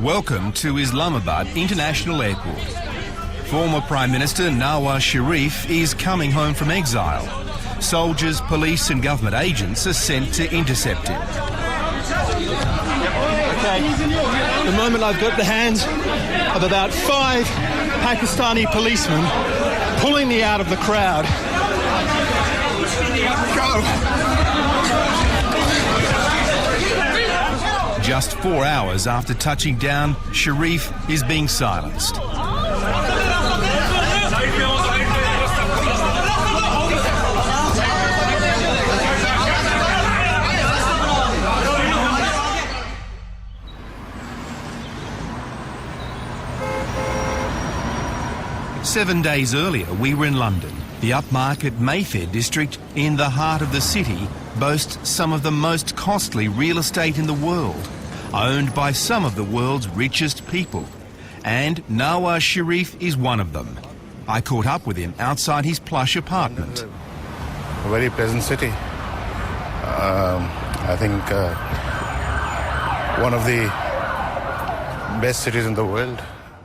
Welcome to Islamabad International Airport. Former Prime Minister Nawaz Sharif is coming home from exile. Soldiers, police and government agents are sent to intercept him. Okay, at the moment I've got the hands of about 5 Pakistani policemen pulling me out of the crowd. Go! Just 4 hours after touching down, Sharif is being silenced. Seven days earlier, we were in London. The upmarket Mayfair district in the heart of the city boasts some of the most costly real estate in the world, owned by some of the world's richest people. And Nawaz Sharif is one of them. I caught up with him outside his plush apartment. A very pleasant city. I think one of the best cities in the world.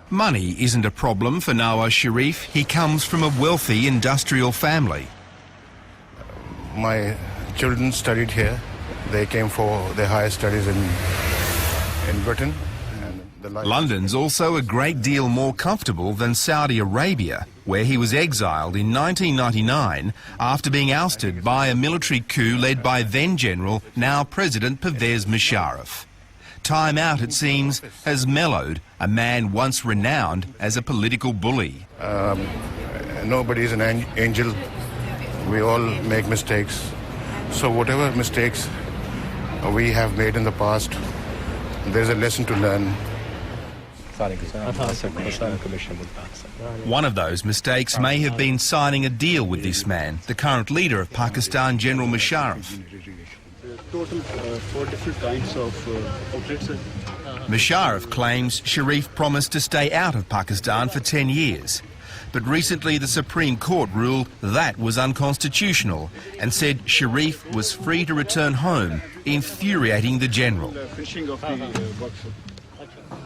Money isn't a problem for Nawaz Sharif. He comes from a wealthy industrial family. My children studied here. They came for their higher studies in Britain. And London's also a great deal more comfortable than Saudi Arabia, where he was exiled in 1999 after being ousted by a military coup led by then-General, now President Pervez Musharraf. Time out, it seems, has mellowed a man once renowned as a political bully. Nobody is an angel. We all make mistakes. So whatever mistakes we have made in the past, there's a lesson to learn. One of those mistakes may have been signing a deal with this man, the current leader of Pakistan, General Musharraf. Total 4 different kinds of outlets. Musharraf claims Sharif promised to stay out of Pakistan for 10 years. But recently the Supreme Court ruled that was unconstitutional and said Sharif was free to return home, infuriating the general.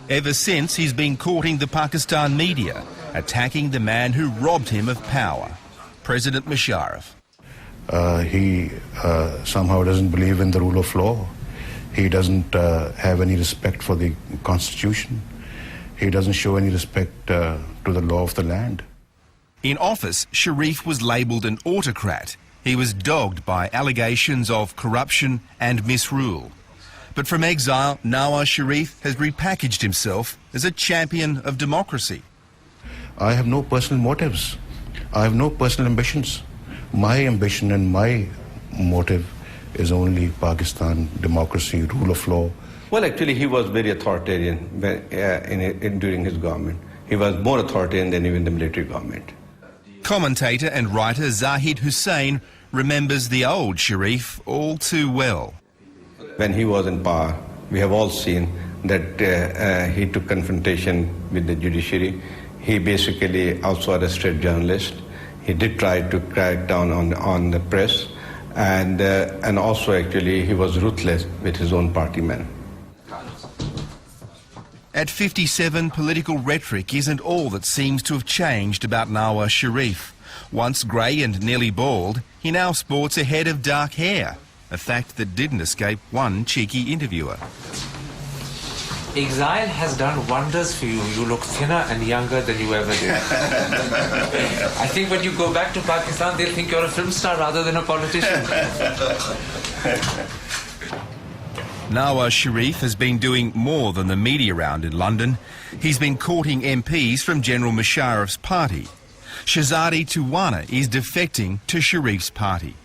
Ever since, he's been courting the Pakistan media, attacking the man who robbed him of power, President Musharraf. He somehow doesn't believe in the rule of law. He doesn't have any respect for the Constitution. He doesn't show any respect to the law of the land. In office, Sharif was labelled an autocrat. He was dogged by allegations of corruption and misrule. But from exile, Nawaz Sharif has repackaged himself as a champion of democracy. I have no personal motives. I have no personal ambitions. My ambition and my motive is only Pakistan, democracy, rule of law. Well, actually, he was very authoritarian during his government. He was more authoritarian than even the military government. Commentator and writer Zahid Hussain remembers the old Sharif all too well. When he was in power, we have all seen that he took confrontation with the judiciary. He basically also arrested journalists. He did try to crack down on the press, and also actually he was ruthless with his own party men. At 57, political rhetoric isn't all that seems to have changed about Nawaz Sharif. Once grey and nearly bald, he now sports a head of dark hair, a fact that didn't escape one cheeky interviewer. Exile has done wonders for you. You look thinner and younger than you ever did. I think when you go back to Pakistan, they'll think you're a film star rather than a politician. Nawaz Sharif has been doing more than the media round in London. He's been courting MPs from General Musharraf's party. Shahzadi Tuwana is defecting to Sharif's party.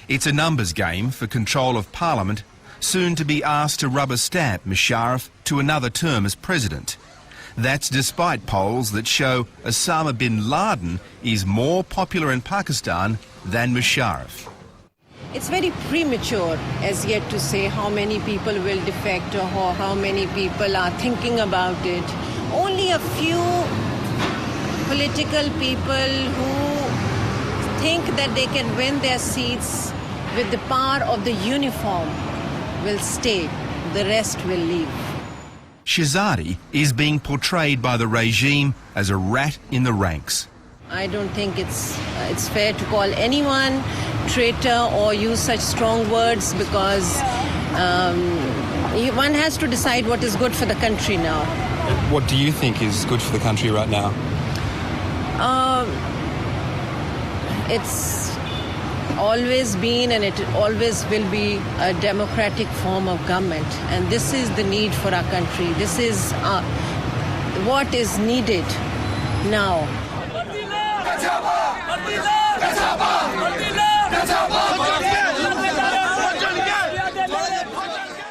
It's a numbers game for control of Parliament, soon to be asked to rubber stamp Musharraf to another term as president. That's despite polls that show Osama bin Laden is more popular in Pakistan than Musharraf. It's very premature as yet to say how many people will defect or how many people are thinking about it. Only a few political people who think that they can win their seats with the power of the uniform will stay. The rest will leave. Shahzadi is being portrayed by the regime as a rat in the ranks. I don't think it's fair to call anyone traitor or use such strong words, because one has to decide what is good for the country now. What do you think is good for the country right now? It's always been and it always will be a democratic form of government, and this is the need for our country. This is what is needed now.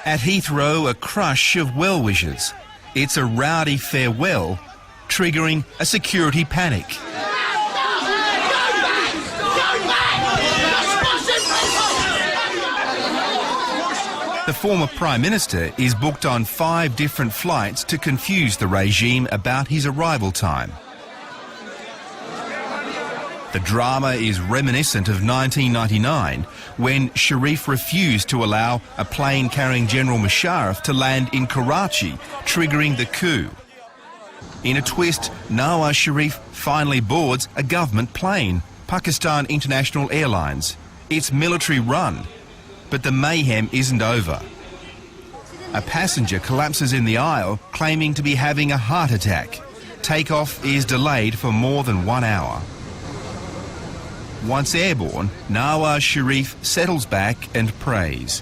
At Heathrow, a crush of well-wishers. It's a rowdy farewell, triggering a security panic. The former Prime Minister is booked on 5 different flights to confuse the regime about his arrival time. The drama is reminiscent of 1999, when Sharif refused to allow a plane carrying General Musharraf to land in Karachi, triggering the coup. In a twist, Nawaz Sharif finally boards a government plane, Pakistan International Airlines. It's military run, but the mayhem isn't over. A passenger collapses in the aisle, claiming to be having a heart attack. Takeoff is delayed for more than 1 hour. Once airborne, Nawaz Sharif settles back and prays.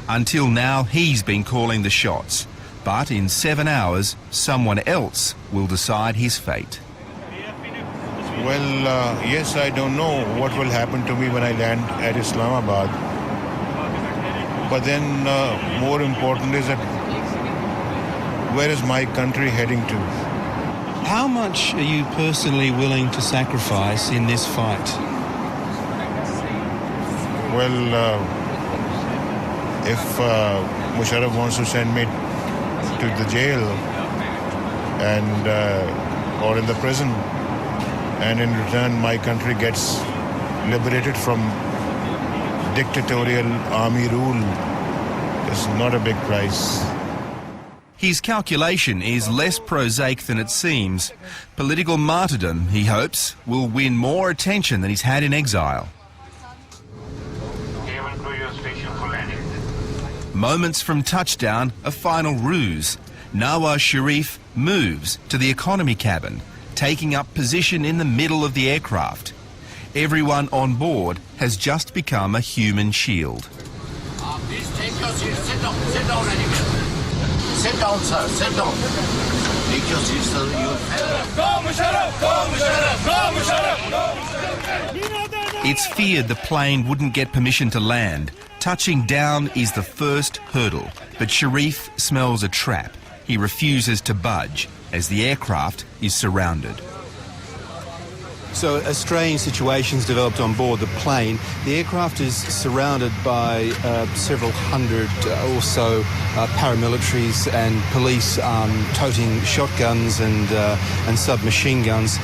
Until now, he's been calling the shots. But in 7 hours, someone else will decide his fate. Well, yes, I don't know what will happen to me when I land at Islamabad. But then more important is that where is my country heading to? How much are you personally willing to sacrifice in this fight? Well, if Musharraf wants to send me to the jail and or in the prison, and in return my country gets liberated from dictatorial army rule, it's not a big price. His calculation is less prosaic than it seems. Political martyrdom, he hopes, will win more attention than he's had in exile. Moments from touchdown, a final ruse. Nawaz Sharif moves to the economy cabin, taking up position in the middle of the aircraft. Everyone on board has just become a human shield. Please take your seat. Sit down. Sit down anywhere. Sit down, sir. Sit down. Take your seat, sir. Go Musharraf! Go Musharraf! Go Musharraf! It's feared the plane wouldn't get permission to land. Touching down is the first hurdle, but Sharif smells a trap. He refuses to budge as the aircraft is surrounded. So a strange situation's developed on board the plane. The aircraft is surrounded by several hundred or so paramilitaries and police toting shotguns and submachine guns.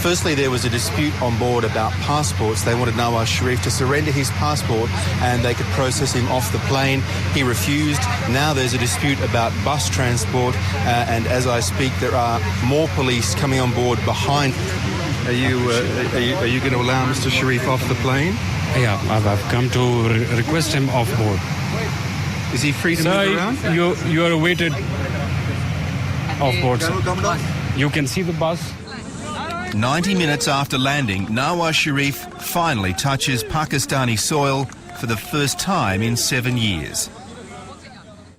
Firstly, there was a dispute on board about passports. They wanted Nawaz Sharif to surrender his passport and they could process him off the plane. He refused. Now there's a dispute about bus transport, and as I speak, there are more police coming on board behind. Are you going to allow Mr. Sharif off the plane? Yeah, I've come to request him off board. Is he free to move around? You are awaited off board. You can see the bus. 90 minutes after landing, Nawaz Sharif finally touches Pakistani soil for the first time in 7 years.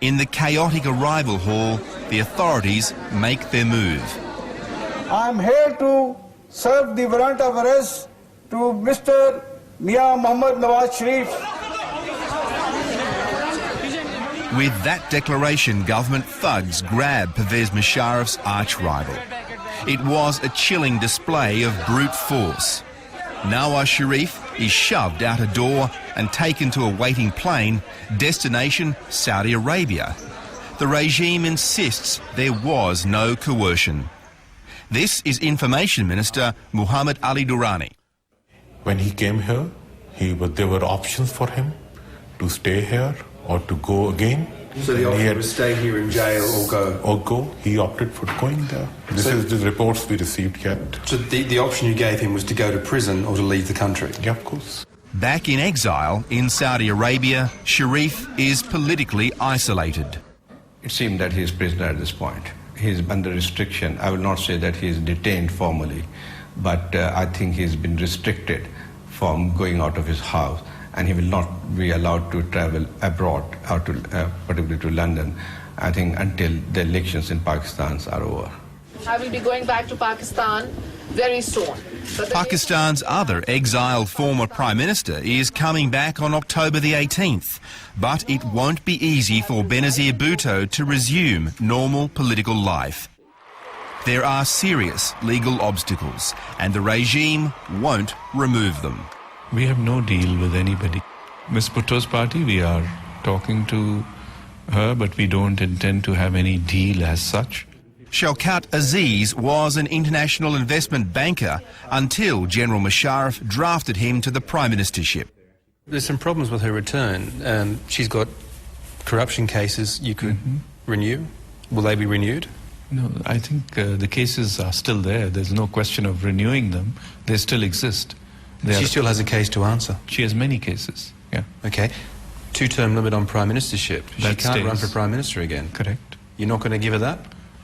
In the chaotic arrival hall, the authorities make their move. I'm here to serve the warrant of arrest to Mr. Mia Mohammad Nawaz Sharif. With that declaration, government thugs grab Pervez Musharraf's arch-rival. It was a chilling display of brute force. Nawaz Sharif is shoved out a door and taken to a waiting plane, destination Saudi Arabia. The regime insists there was no coercion. This is Information Minister Muhammad Ali Durrani. When he came here, there were options for him to stay here or to go again. So the And he option had- was stay here in jail or go? Or go. He opted for going there. This So- is the reports we received yet. So the option you gave him was to go to prison or to leave the country? Yeah, of course. Back in exile in Saudi Arabia, Sharif is politically isolated. It seemed that he is prisoner at this point. He is under restriction. I will not say that he is detained formally, but I think he has been restricted from going out of his house, and he will not be allowed to travel abroad, or to, particularly to London, I think, until the elections in Pakistan are over. I will be going back to Pakistan very soon. Pakistan's other exiled former Prime Minister is coming back on October the 18th. But it won't be easy for Benazir Bhutto to resume normal political life. There are serious legal obstacles, and the regime won't remove them. We have no deal with anybody. Ms. Bhutto's party, we are talking to her, but we don't intend to have any deal as such. Shaukat Aziz was an international investment banker until General Musharraf drafted him to the prime ministership. There's some problems with her return. She's got corruption cases you could renew. Will they be renewed? No, I think the cases are still there. There's no question of renewing them. They still exist. She still has a case to answer. She has many cases, yeah. Okay. 2-term limit on prime ministership. She That can't run stays. for prime minister again. Correct. You're not going to give her that?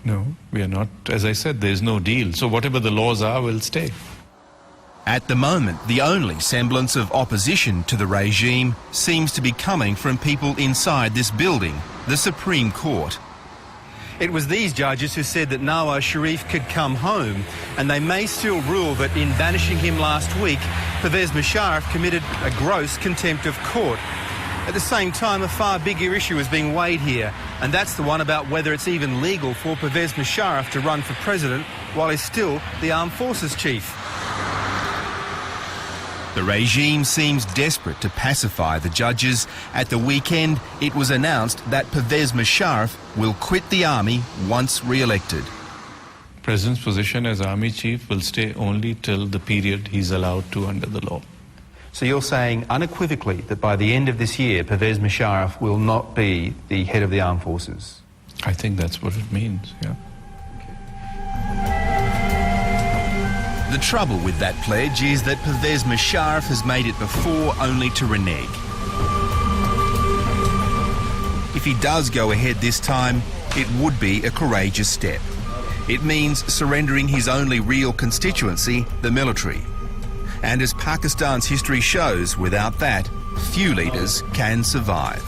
No, we are not. As I said, there's no deal. So whatever the laws are will stay. At the moment, the only semblance of opposition to the regime seems to be coming from people inside this building, the Supreme Court. It was these judges who said that Nawaz Sharif could come home, and they may still rule that in banishing him last week, Pervez Musharraf committed a gross contempt of court. At the same time, a far bigger issue is being weighed here, and that's the one about whether it's even legal for Pervez Musharraf to run for president while he's still the armed forces chief. The regime seems desperate to pacify the judges. At the weekend, it was announced that Pervez Musharraf will quit the army once re-elected. President's position as army chief will stay only till the period he's allowed to under the law. So you're saying unequivocally that by the end of this year, Pervez Musharraf will not be the head of the armed forces? I think that's what it means, yeah. The trouble with that pledge is that Pervez Musharraf has made it before only to renege. If he does go ahead this time, it would be a courageous step. It means surrendering his only real constituency, the military. And as Pakistan's history shows, without that, few leaders can survive.